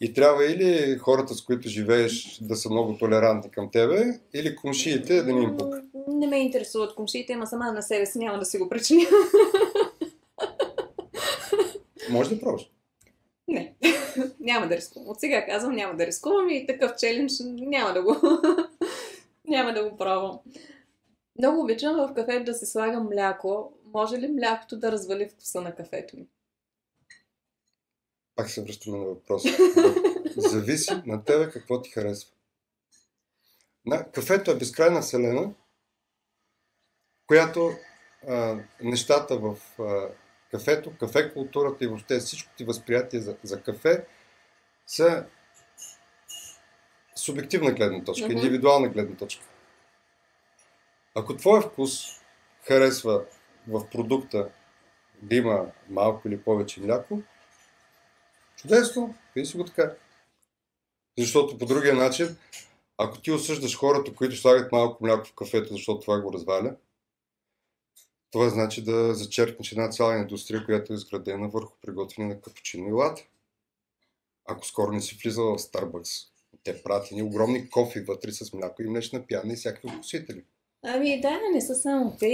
И трябва или хората, с които живееш, да са много толерантни към тебе, или комшиите да не им пука. Не ме интересуват комшиите, ама сама на себе си няма да си го причиня. Може да пробваш. Не, няма да рискувам. От сега казвам, няма да рискувам и такъв челендж няма да го, няма да го пробвам. Много обичам в кафето да се слагам мляко. Може ли млякото да развали вкуса на кафето ми? Пак се връщаме на въпроса. Зависи на тебе какво ти харесва. Кафето е безкрайна вселена, която нещата в кафето, кафе културата и въобще всичко ти възприятие за кафе са субективна гледна точка, индивидуална гледна точка. Ако твой вкус харесва в продукта да има малко или повече мляко, чудесно, пий си го така. Защото по другия начин, ако ти осъждаш хората, които слагат малко мляко в кафето, защото това го разваля, това значи да зачеркнеш една цяла индустрия, която е изградена върху приготвяне на капучино и лате. Ако скоро не си влизал в Starbucks, те пратени огромни кофи вътре с мляко и млечна пяна и всякакви вкусители. Ами да, не са само те.